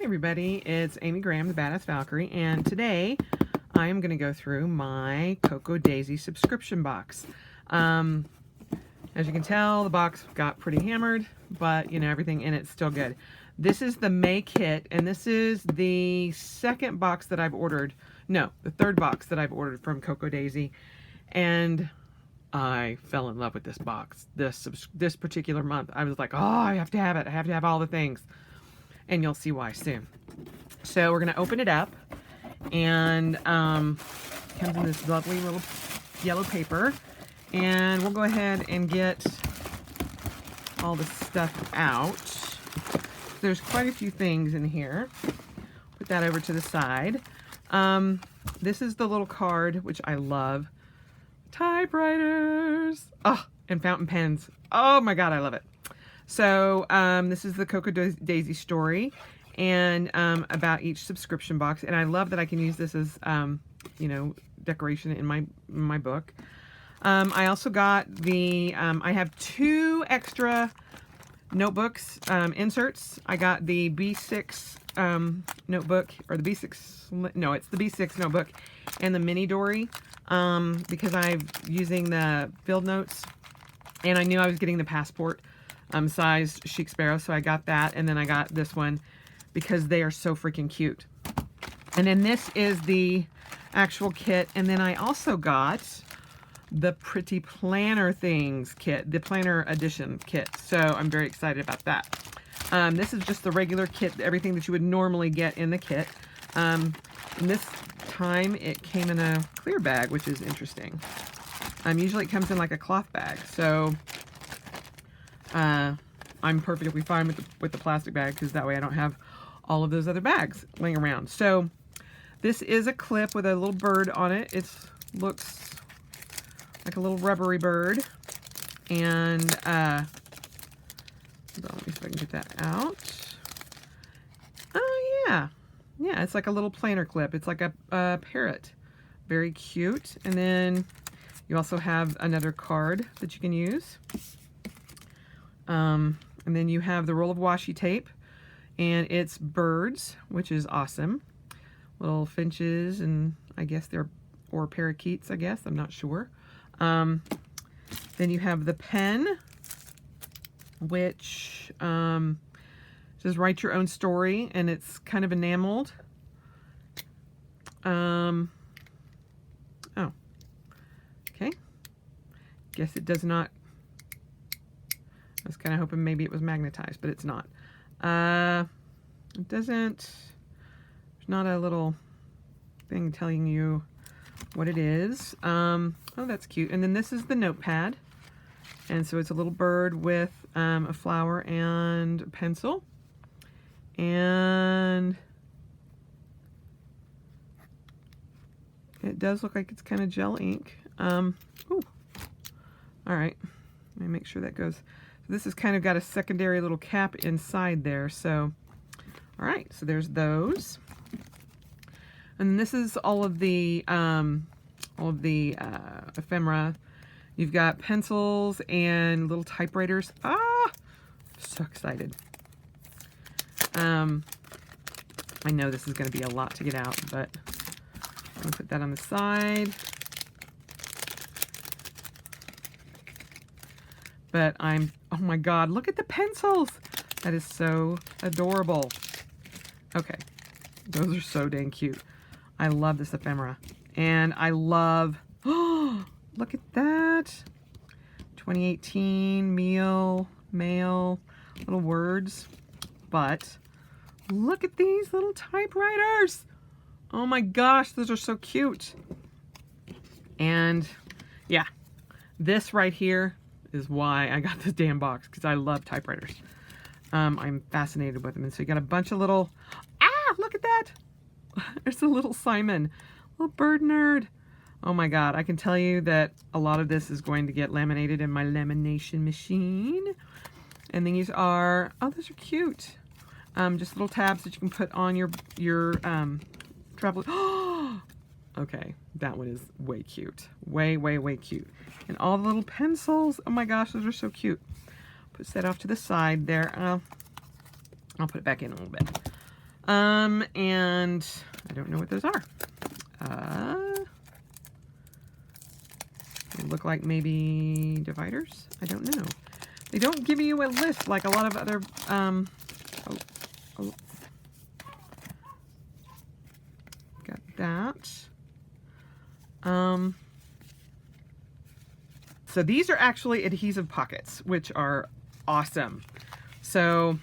Hey everybody, it's Amy Graham, the Badass Valkyrie, and today I am going to go through my Cocoa Daisy subscription box. As you can tell, the box got pretty hammered, but you know, everything in it's still good. This is the May kit, and this is the second box that I've ordered. No, the third box that I've ordered from Cocoa Daisy, and I fell in love with this box. This particular month, I was like, oh, I have to have it. I have to have all the things. And you'll see why soon. So we're gonna open it up, and it comes in this lovely little yellow paper, and we'll go ahead and get all the stuff out. There's quite a few things in here. Put that over to the side. This is the little card, which I love. Typewriters, oh, and fountain pens. Oh my God, I love it. So this is the Cocoa Daisy story, and about each subscription box. And I love that I can use this as, you know, decoration in my book. I also got the, I have two extra notebooks, inserts. I got the B6 notebook, or the B6, no, it's the B6 notebook, and the mini Dory, because I'm using the field notes, and I knew I was getting the passport size Chic Sparrow, so I got that, and then I got this one because they are so freaking cute. And then this is the actual kit, and then I also got the Pretty Planner Things kit, the Planner Edition kit, so I'm very excited about that. This is just the regular kit, everything that you would normally get in the kit. And this time it came in a clear bag, which is interesting. Usually it comes in like a cloth bag, so I'm perfectly fine with the plastic bag, because that way I don't have all of those other bags laying around. So this is a clip with a little bird on it. It looks like a little rubbery bird. And hold on, let me see if I can get that out. Oh yeah. Yeah, it's like a little planner clip. It's like a parrot. Very cute. And then you also have another card that you can use. And then you have the roll of washi tape, and it's birds, which is awesome. Little finches, and I guess or parakeets, I guess, I'm not sure. Then you have the pen, which says write your own story, and it's kind of enameled. Oh, okay. Guess it does not. I was kind of hoping maybe it was magnetized, but it's not. It doesn't, there's not a little thing telling you what it is. Oh, that's cute. And then this is the notepad. And so it's a little bird with a flower and a pencil. And it does look like it's kind of gel ink. Ooh. All right, let me make sure that goes. This has kind of got a secondary little cap inside there. So, all right, so there's those. And this is all of the ephemera. You've got pencils and little typewriters. Ah, so excited. I know this is going to be a lot to get out, but I'm going to put that on the side. But oh my God, look at the pencils. That is so adorable. Okay, those are so dang cute. I love this ephemera. And I love, oh, look at that. 2018 mail, little words. But look at these little typewriters. Oh my gosh, those are so cute. And yeah, this right here is why I got this damn box, because I love typewriters. I'm fascinated with them. And so you got a bunch of little, look at that. There's a little Simon, little bird nerd. Oh my God, I can tell you that a lot of this is going to get laminated in my lamination machine. And these are, oh, those are cute. Just little tabs that you can put on your travel. Okay, that one is way cute. Way, way, way cute. And all the little pencils. Oh my gosh, those are so cute. Put that off to the side there. I'll put it back in a little bit. And I don't know what those are. They look like maybe dividers. I don't know. They don't give you a list like a lot of other, got that. So these are actually adhesive pockets, which are awesome. So,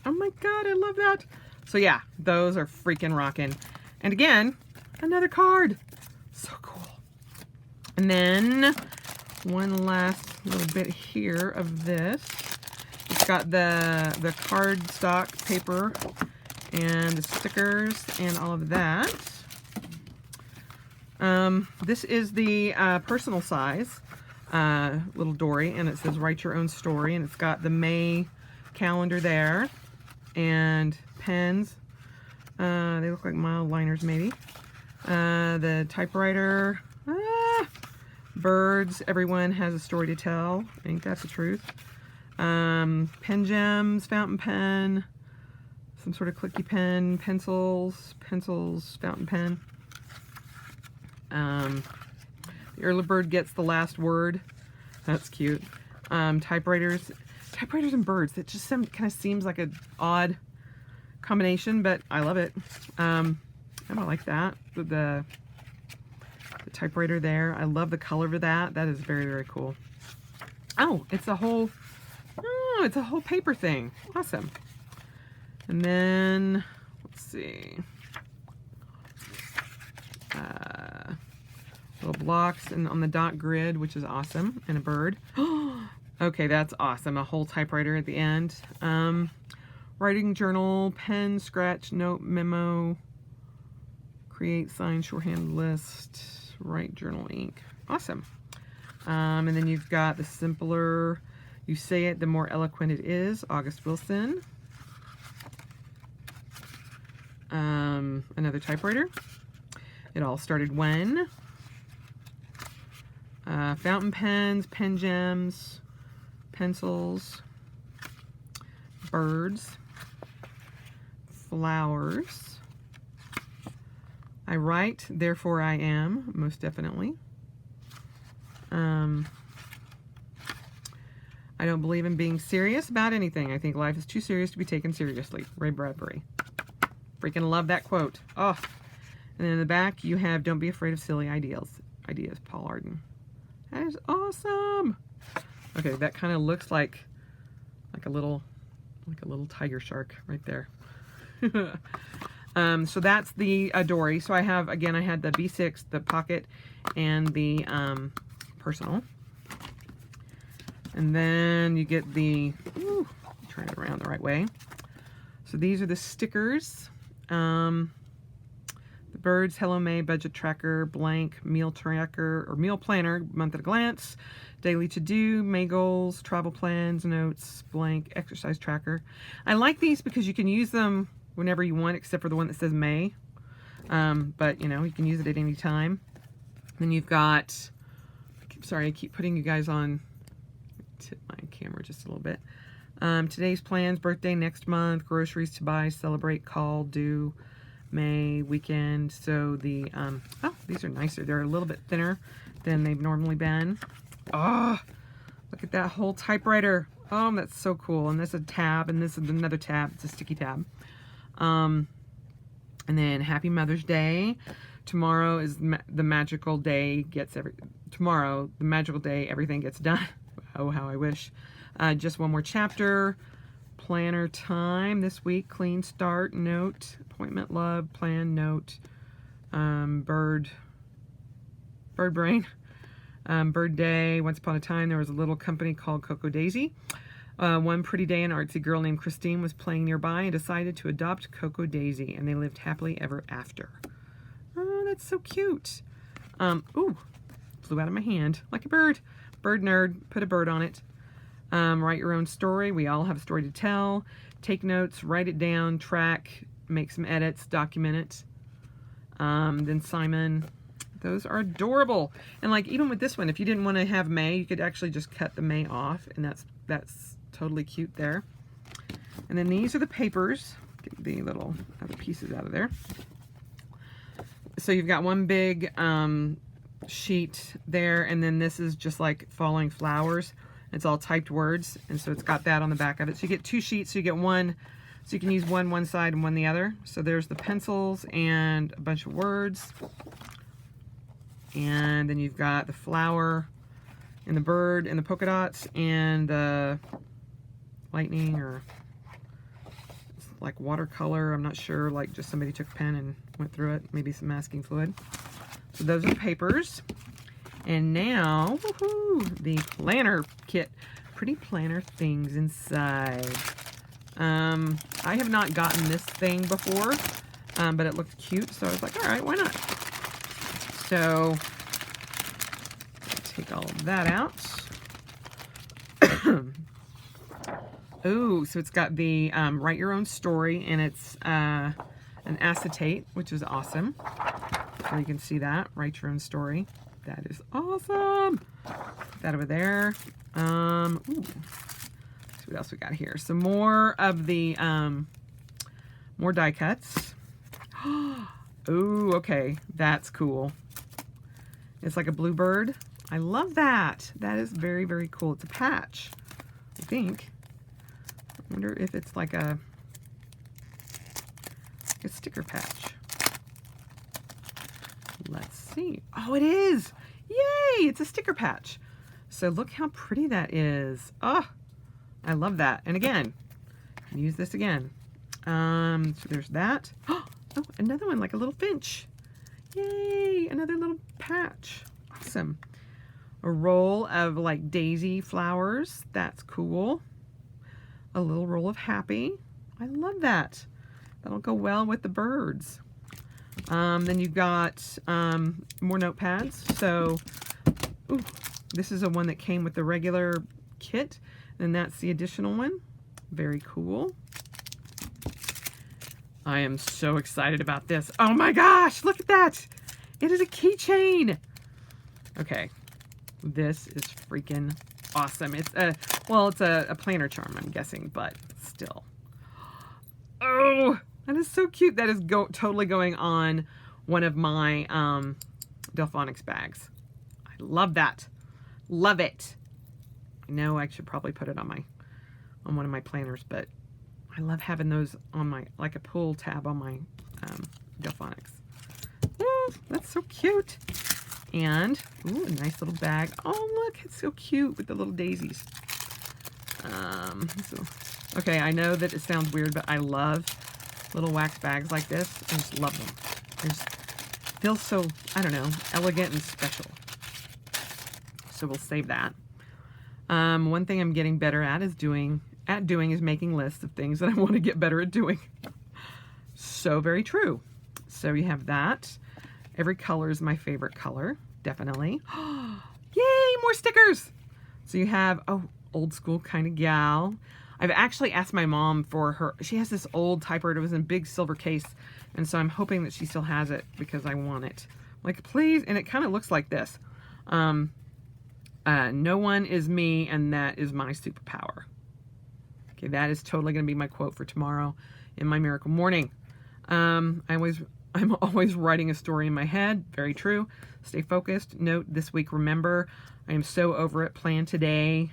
oh my God, I love that. So yeah, those are freaking rocking. And again, another card. So cool. And then one last little bit here of this. It's got the cardstock paper and the stickers and all of that. This is the personal size little dory, and it says write your own story, and it's got the May calendar there and pens. They look like mild liners maybe. The typewriter, birds, everyone has a story to tell. I think that's the truth. Pen gems, fountain pen, some sort of clicky pen, pencils, fountain pen. The early bird gets the last word. That's cute. Typewriters and birds. That just kind of seems like an odd combination, but I love it. I don't like that. The typewriter there. I love the color of that. That is very, very cool. Oh, it's a whole paper thing. Awesome. And then let's see. Little blocks and on the dot grid, which is awesome, and a bird. Okay, that's awesome. A whole typewriter at the end. Writing journal, pen, scratch, note, memo, create, sign, shorthand list, write journal ink. Awesome. And then you've got the simpler you say it, the more eloquent it is. August Wilson. Another typewriter. It all started when. Fountain pens, pen gems, pencils, birds, flowers. I write, therefore I am, most definitely. I don't believe in being serious about anything. I think life is too serious to be taken seriously. Ray Bradbury. Freaking love that quote. Oh. And then in the back, you have don't be afraid of silly ideas. Paul Arden. That is awesome. Okay, that kind of looks like a little tiger shark right there. So that's the dory. So I had the B6, the pocket, and the personal. And then you get the, turn it around the right way. So these are the stickers. The birds, Hello May, budget tracker, blank, meal tracker, or meal planner, month at a glance, daily to-do, May goals, travel plans, notes, blank, exercise tracker. I like these because you can use them whenever you want, except for the one that says May. But, you know, you can use it at any time. Then you've got, I keep putting you guys on, tip my camera just a little bit. Today's plans, birthday next month, groceries to buy, celebrate, call, do, May, weekend. So the, these are nicer. They're a little bit thinner than they've normally been. Oh, look at that whole typewriter. Oh, that's so cool. And this is a tab, and this is another tab. It's a sticky tab. And then Happy Mother's Day. Tomorrow is the magical day tomorrow, the magical day, everything gets done. Oh, how I wish. Just one more chapter. Planner time this week. Clean start, note, appointment, love, plan, note, bird brain, bird day. Once upon a time, there was a little company called Cocoa Daisy. One pretty day, an artsy girl named Christine was playing nearby and decided to adopt Cocoa Daisy, and they lived happily ever after. Oh, that's so cute. Ooh, flew out of my hand like a bird. Bird nerd, put a bird on it. Write your own story. We all have a story to tell. Take notes, write it down, track, make some edits, document it. Then Simon, those are adorable. And like even with this one, if you didn't want to have May, you could actually just cut the May off, and that's totally cute there. And then these are the papers. the little other pieces out of there. So you've got one big sheet there, and then this is just like falling flowers. It's all typed words, and so it's got that on the back of it. So you get 2 sheets, so you get one, so you can use one side and one the other. So there's the pencils and a bunch of words. And then you've got the flower and the bird and the polka dots and the lightning, or like watercolor, I'm not sure, like just somebody took a pen and went through it, maybe some masking fluid. So those are the papers. And now, woohoo, the planner kit. Pretty planner things inside. I have not gotten this thing before, but it looked cute, so I was like, all right, why not? So, take all of that out. Oh, so it's got the write your own story, and it's an acetate, which is awesome. So you can see that, write your own story. That is awesome. Put that over there. Ooh. See what else we got here. Some more of the more die cuts. Ooh, okay, that's cool. It's like a bluebird. I love that. That is very, very cool. It's a patch, I think. I wonder if it's like a sticker patch. Let's see. Oh, it is. Yay, it's a sticker patch. So look how pretty that is. Oh, I love that. And again, I can use this again. So there's that. Oh, another one, like a little finch. Yay, another little patch. Awesome. A roll of like daisy flowers. That's cool. A little roll of happy. I love that. That'll go well with the birds. Then you've got more notepads. So, ooh, this is a one that came with the regular kit, and that's the additional one. Very cool. I am so excited about this. Oh my gosh, look at that. It is a keychain. Okay, this is freaking awesome. It's a, well, it's a planner charm, I'm guessing, but still. Oh, that is so cute. That is totally going on one of my Delphonics bags. I love that. Love it. I know I should probably put it on one of my planners, but I love having those on my, like a pull tab on my Delphonics. Ooh, that's so cute. And, ooh, a nice little bag. Oh, look, it's so cute with the little daisies. Okay, I know that it sounds weird, but I love little wax bags like this. I just love them. They just feel so, I don't know, elegant and special. So we'll save that. One thing I'm getting better at is making lists of things that I want to get better at doing. So very true. So you have that. Every color is my favorite color, definitely. Yay, more stickers. So you have, oh, old school kind of gal. I've actually asked my mom for her, she has this old typewriter. It was in a big silver case, and so I'm hoping that she still has it because I want it. Like, please, and it kind of looks like this. No one is me, and that is my superpower. Okay, that is totally going to be my quote for tomorrow in my miracle morning. I'm always writing a story in my head. Very true. Stay focused. Note this week, remember, I am so over it. Plan today.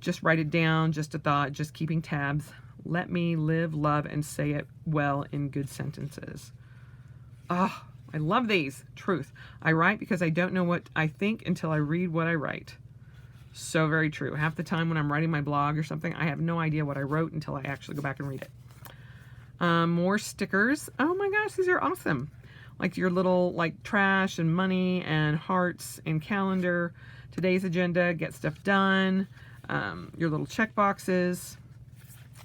Just write it down. Just a thought. Just keeping tabs. Let me live, love, and say it well in good sentences. Oh, I love these. Truth. I write because I don't know what I think until I read what I write. So very true. Half the time when I'm writing my blog or something, I have no idea what I wrote until I actually go back and read it. More stickers. Oh my gosh, these are awesome. Like your little like trash and money and hearts and calendar. Today's agenda, get stuff done. Your little check boxes.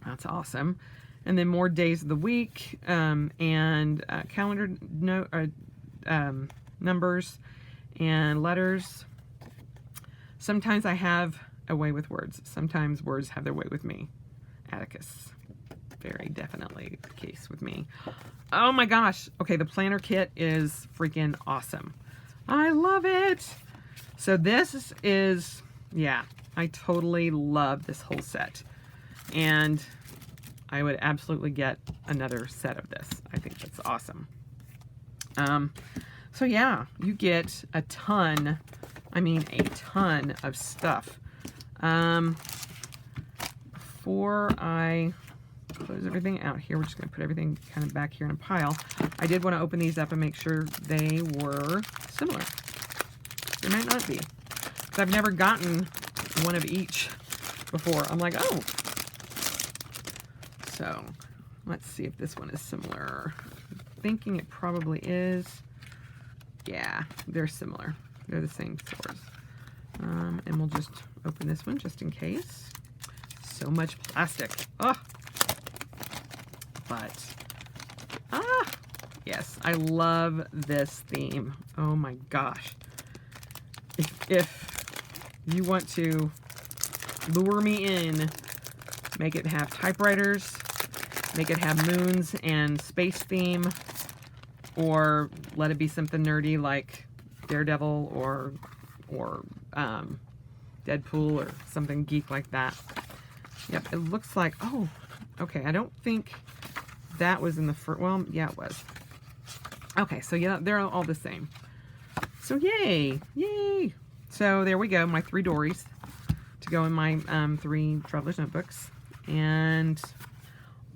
That's awesome. And then more days of the week and calendar numbers and letters. Sometimes I have a way with words. Sometimes words have their way with me. Atticus. Very definitely the case with me. Oh my gosh. Okay, the planner kit is freaking awesome. I love it. So this is, yeah, I totally love this whole set. And I would absolutely get another set of this. I think that's awesome. So yeah, you get a ton, I mean a ton of stuff. Before I close everything out here, we're just going to put everything kind of back here in a pile. I did want to open these up and make sure they were similar. They might not be, because I've never gotten one of each before. I'm like, oh. So let's see if this one is similar. I'm thinking it probably is. Yeah, they're similar. They're the same stores. And we'll just open this one just in case. So much plastic. Oh. But, yes, I love this theme. Oh my gosh. If you want to lure me in, make it have typewriters, make it have moons and space theme, or let it be something nerdy like Daredevil or Deadpool or something geek like that. Yep, it looks like, oh, okay, I don't think that was in the first, well, yeah, it was. Okay, so yeah, they're all the same. So yay, yay. So there we go, my 3 Dories to go in my 3 Traveler's Notebooks, and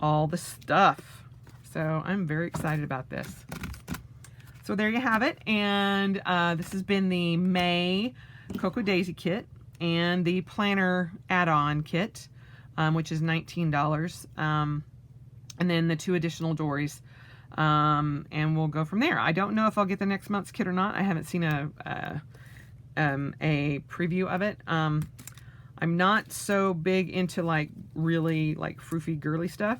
all the stuff. So I'm very excited about this. So there you have it, and this has been the May Cocoa Daisy kit and the planner add-on kit, which is $19, and then the 2 additional Dories, and we'll go from there. I don't know if I'll get the next month's kit or not. I haven't seen a preview of it. I'm not so big into like really like froofy girly stuff,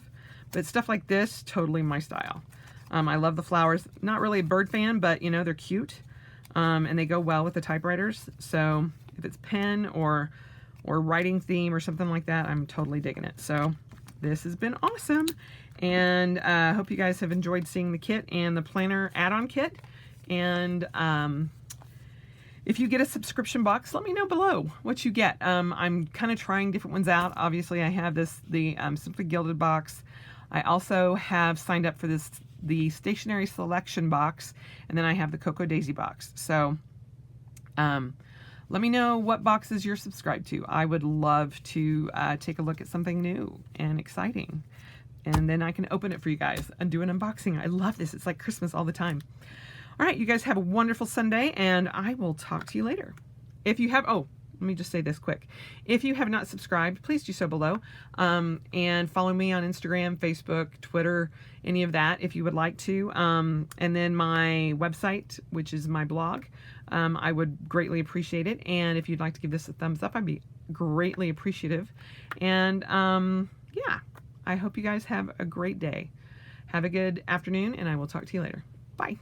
but stuff like this, totally my style. I love the flowers. Not really a bird fan, but you know, they're cute, and they go well with the typewriters. So if it's pen or writing theme or something like that, I'm totally digging it. So this has been awesome, and I hope you guys have enjoyed seeing the kit and the planner add-on kit. And if you get a subscription box, let me know below what you get. I'm kind of trying different ones out. Obviously, I have the Simply Gilded box. I also have signed up for the Stationery Selection box, and then I have the Cocoa Daisy box. So let me know what boxes you're subscribed to. I would love to take a look at something new and exciting, and then I can open it for you guys and do an unboxing. I love this. It's like Christmas all the time. All right, you guys have a wonderful Sunday, and I will talk to you later. If you have, oh, let me just say this quick. If you have not subscribed, please do so below, and follow me on Instagram, Facebook, Twitter, any of that if you would like to. And then my website, which is my blog, I would greatly appreciate it. And if you'd like to give this a thumbs up, I'd be greatly appreciative. And yeah, I hope you guys have a great day. Have a good afternoon, and I will talk to you later. Bye.